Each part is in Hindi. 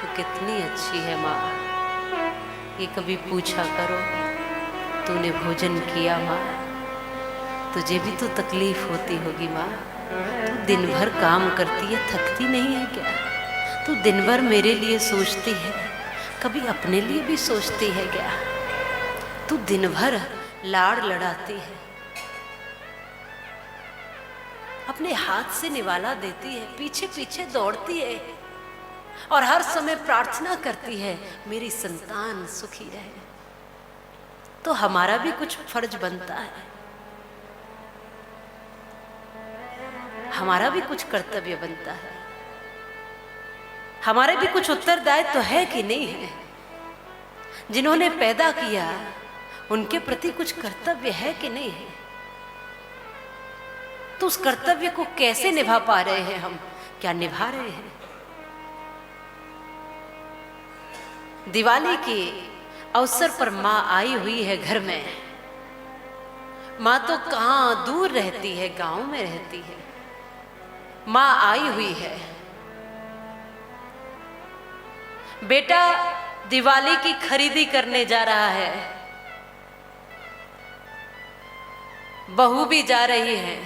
तो कितनी अच्छी है माँ, ये कभी पूछा करो तूने भोजन किया माँ? तुझे भी तो तकलीफ होती होगी माँ, तू दिन भर काम करती है, थकती नहीं है क्या? तू दिन भर मेरे लिए सोचती है, कभी अपने लिए भी सोचती है क्या? तू दिन भर लाड़ लड़ाती है, अपने हाथ से निवाला देती है, पीछे पीछे दौड़ती है और हर समय प्रार्थना करती है मेरी संतान सुखी रहे। तो हमारा भी कुछ फर्ज बनता है, हमारा भी कुछ कर्तव्य बनता है, हमारे भी कुछ उत्तरदायित्व तो है कि नहीं है? जिन्होंने पैदा किया उनके प्रति कुछ कर्तव्य है कि नहीं है? तो उस कर्तव्य को कैसे निभा पा रहे हैं हम? क्या निभा रहे हैं? दिवाली के अवसर पर माँ आई हुई है घर में। माँ तो कहाँ दूर रहती है, गांव में रहती है। माँ आई हुई है। बेटा दिवाली की खरीदी करने जा रहा है, बहू भी जा रही है,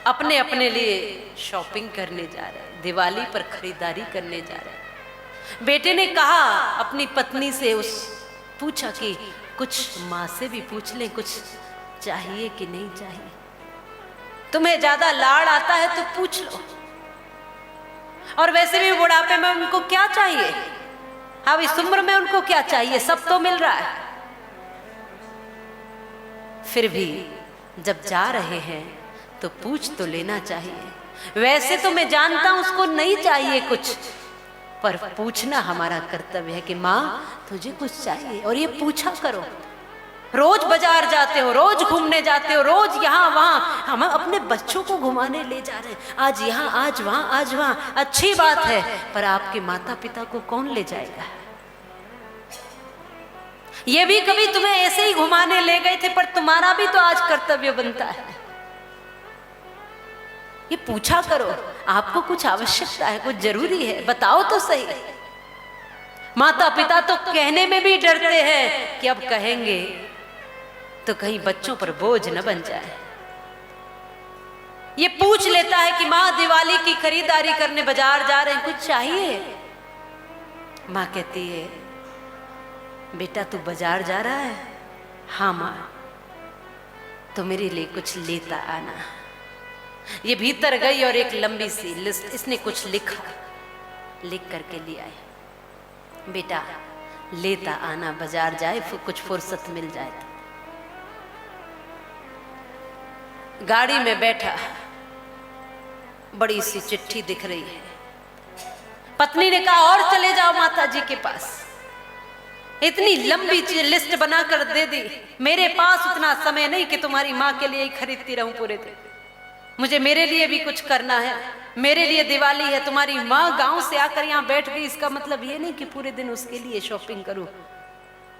अपने अपने लिए शॉपिंग करने जा रहे हैं, दिवाली पर खरीदारी करने जा रहे हैं। बेटे ने कहा अपनी पत्नी से, पूछा कि कुछ माँ से भी पूछ लें, कुछ चाहिए कि नहीं चाहिए? तुम्हें ज्यादा लाड़ आता है तो पूछ लो, और वैसे भी बुढ़ापे में उनको क्या चाहिए? अब इस उम्र में उनको क्या चाहिए? सब तो मिल रहा है। फिर भी जब जा रहे हैं तो पूछ तो लेना चाहिए। वैसे तो मैं जानता हूं उसको नहीं चाहिए कुछ, पर पूछना हमारा कर्तव्य है कि माँ तुझे कुछ चाहिए, और ये पूछा करो। रोज बाजार जाते हो, रोज घूमने जाते हो, रोज यहाँ वहां, हम अपने बच्चों को घुमाने ले जा रहे हैं, आज यहाँ आज वहां आज वहां, अच्छी बात है, पर आपके माता पिता को कौन ले जाएगा? ये भी कभी तुम्हें ऐसे ही घुमाने ले गए थे, पर तुम्हारा भी तो आज कर्तव्य बनता है। ये पूछा करो, आपको कुछ आवश्यकता है, कुछ जरूरी है, बताओ तो सही। माता पिता तो कहने में भी डरते हैं कि अब कहेंगे तो कहीं बच्चों पर बोझ न बन जाए। ये पूछ लेता है कि माँ दिवाली की खरीदारी करने बाजार जा रहे हैं, कुछ चाहिए? माँ कहती है बेटा तू बाजार जा रहा है? हाँ माँ, तो मेरे लिए कुछ लेता आना। ये भीतर गई और एक लंबी सी लिस्ट, इसने कुछ लिखा, लिख करके ले आई। बेटा लेता आना, बाजार जाए, कुछ फुर्सत मिल जाए तो। गाड़ी में बैठा, बड़ी सी चिट्ठी दिख रही है। पत्नी ने कहा और चले जाओ माता जी के पास, इतनी लंबी लिस्ट बनाकर दे दी, मेरे पास उतना समय नहीं कि तुम्हारी माँ के लिए ही खरीदती रहूं पूरे दिन। मुझे मेरे लिए भी कुछ करना है, मेरे लिए दिवाली है। तुम्हारी माँ गांव से आकर यहाँ बैठ गई, इसका मतलब ये नहीं कि पूरे दिन उसके लिए शॉपिंग करूं।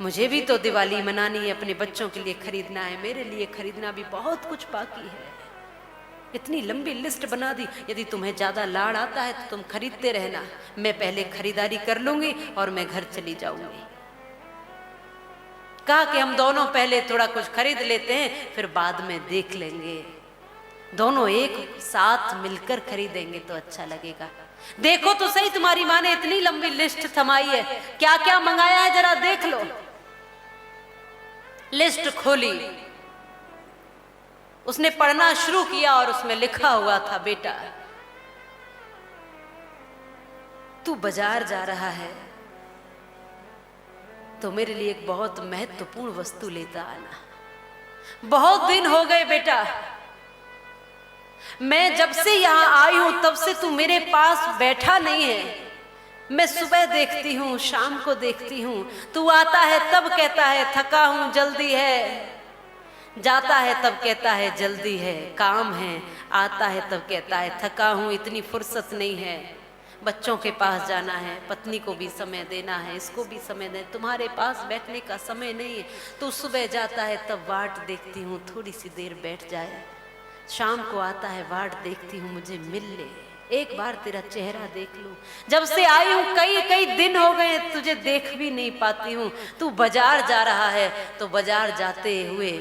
मुझे भी तो दिवाली मनानी है, अपने बच्चों के लिए खरीदना है, मेरे लिए खरीदना भी बहुत कुछ बाकी है। इतनी लंबी लिस्ट बना दी। यदि तुम्हें ज्यादा लाड़ आता है तो तुम खरीदते रहना, मैं पहले खरीदारी कर लूंगी और मैं घर चली जाऊंगी। कहा कि हम दोनों पहले थोड़ा कुछ खरीद लेते हैं, फिर बाद में देख लेंगे। दोनों एक साथ मिलकर खरीदेंगे तो अच्छा लगेगा। देखो तो सही, तुम्हारी माँ ने इतनी लंबी लिस्ट थमाई है, क्या क्या मंगाया है जरा देख लो। लिस्ट खोली, उसने पढ़ना शुरू किया और उसमें लिखा हुआ था बेटा तू बाजार जा रहा है तो मेरे लिए एक बहुत महत्वपूर्ण वस्तु लेता आना। बहुत दिन हो गए बेटा, मैं जब से यहां आई हूं तब से तू मेरे पास बैठा नहीं है। मैं सुबह देखती हूँ, शाम को देखती हूँ, तू आता है तब कहता है थका हूं जल्दी है, जाता है तब कहता है जल्दी है, काम है, आता है तब कहता है थका हूं, इतनी फुर्सत नहीं है, बच्चों के पास जाना है, पत्नी को भी समय देना है, इसको भी समय देना, तुम्हारे पास बैठने का समय नहीं है। तो सुबह जाता है तब वाट देखती हूँ थोड़ी सी देर बैठ जाए, शाम को आता है वाट देखती हूँ मुझे मिल ले, एक बार तेरा चेहरा देख लूं। जब से आई हूं कई कई दिन हो गए, तुझे देख भी नहीं पाती हूं। तू बाजार जा रहा है तो बाजार जाते हुए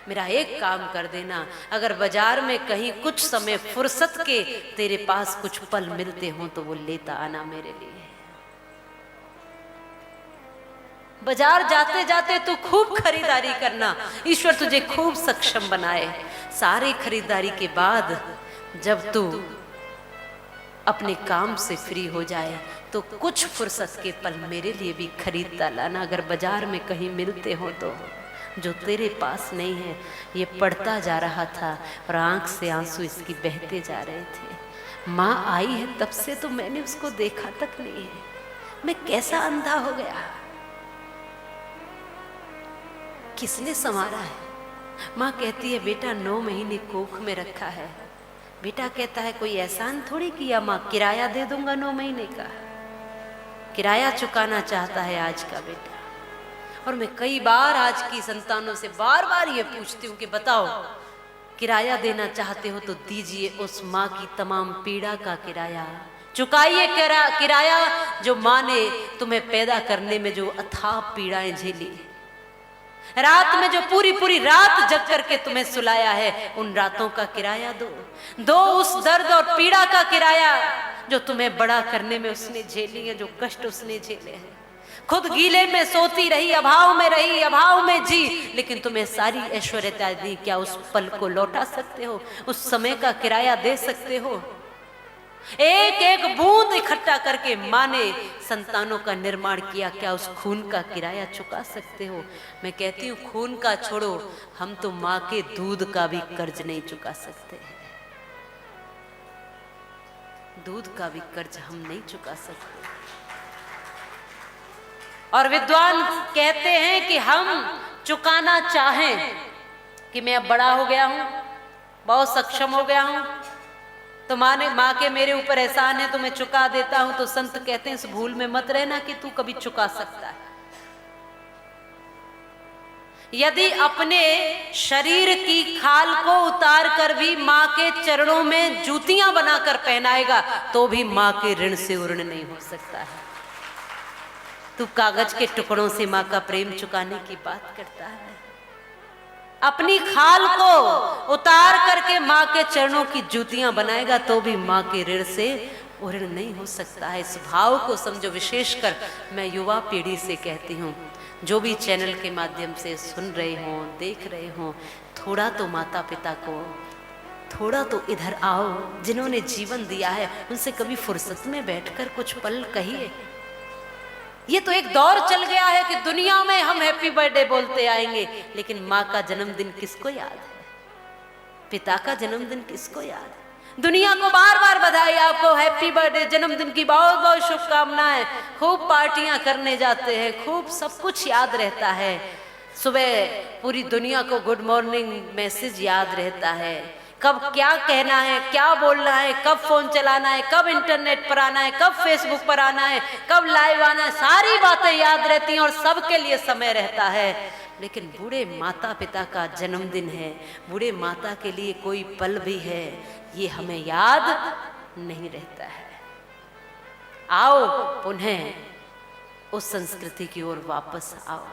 मेरा एक काम कर देना, अगर बाजार में कहीं कुछ समय फुर्सत के तेरे पास कुछ पल मिलते हों तो वो लेता आना मेरे लिए। बाजार जाते जाते तू खूब खरीदारी करना, ईश्वर तुझे खूब सक्षम बनाए। सारी खरीदारी के बाद जब तू अपने काम से फ्री हो जाए तो कुछ फुर्सत के पल मेरे लिए भी खरीदता लाना, अगर बाजार में कहीं मिलते हो तो। जो तेरे पास नहीं है। ये पढ़ता जा रहा था और आंख से आंसू इसकी बहते जा रहे थे। माँ आई है तब से तो मैंने उसको देखा तक नहीं है, मैं कैसा अंधा हो गया। किसने संवारा है? माँ कहती है बेटा 9 महीने कोख में रखा है। बेटा कहता है कोई एहसान थोड़ी किया माँ, किराया दे दूंगा 9 महीने का। किराया चुकाना चाहता है आज का बेटा। और मैं कई बार आज की संतानों से बार बार ये पूछती हूँ कि बताओ किराया देना चाहते हो तो दीजिए उस माँ की तमाम पीड़ा का किराया, चुकाइए किराया जो माँ ने तुम्हें पैदा करने में जो अथाह पीड़ाएं झेली, रात में जो पूरी पूरी रात जग करके तुम्हें सुलाया है, उन रातों का किराया दो उस दर्द और पीड़ा का किराया जो तुम्हें बड़ा करने में उसने झेली है, जो कष्ट उसने झेले हैं। खुद गीले में सोती रही, अभाव में रही, अभाव में जी, लेकिन तुम्हें सारी ऐश्वर्यता दी। क्या उस पल को लौटा सकते हो? उस समय का किराया दे सकते हो? एक एक बूंद इकट्ठा करके माँ ने संतानों का निर्माण किया, क्या उस खून का किराया चुका सकते हो? मैं कहती हूँ खून का छोड़ो, हम तो माँ के दूध का भी कर्ज नहीं चुका सकते। दूध का भी कर्ज हम नहीं चुका सकते। और विद्वान कहते हैं कि हम चुकाना चाहें कि मैं अब बड़ा हो गया हूं, बहुत सक्षम हो गया हूं, तो माँ के मेरे ऊपर एहसान है तो मैं चुका देता हूं, तो संत कहते हैं इस भूल में मत रहना कि तू कभी चुका सकता है। यदि अपने शरीर की खाल को उतार कर भी माँ के चरणों में जूतियां बनाकर पहनाएगा तो भी माँ के ऋण से ऋण नहीं हो सकता है। तू कागज के टुकड़ों से माँ का प्रेम चुकाने की बात करता है। अपनी खाल को उतार करके माँ के चरणों की जूतियां बनाएगा तो भी माँ के ऋण से ऋण नहीं हो सकता है। इस भाव को समझो। विशेषकर मैं युवा पीढ़ी से कहती हूँ, जो भी चैनल के माध्यम से सुन रहे हो, देख रहे हो, थोड़ा तो माता पिता को, थोड़ा तो इधर आओ। जिन्होंने जीवन दिया है उनसे कभी फुर्सत में बैठकर कुछ पल कहिए। ये तो एक दौर चल गया है कि दुनिया में हम हैप्पी बर्थडे बोलते आएंगे, लेकिन माँ का जन्मदिन किसको याद है? पिता का जन्मदिन किसको याद है? दुनिया को बार बार बधाई, आपको हैप्पी बर्थडे, जन्मदिन की बहुत बहुत शुभकामनाएं। खूब पार्टियां करने जाते हैं, खूब सब कुछ याद रहता है। सुबह पूरी दुनिया को गुड मॉर्निंग मैसेज याद रहता है, कब क्या कहना है, क्या बोलना है, कब फोन चलाना है, कब इंटरनेट पर आना है, कब फेसबुक पर आना है, कब लाइव आना है, सारी बातें याद रहती हैं और सबके लिए समय रहता है। लेकिन बूढ़े माता पिता का जन्मदिन है, बूढ़े माता के लिए कोई पल भी है, ये हमें याद नहीं रहता है। आओ पुनः उस संस्कृति की ओर वापस आओ।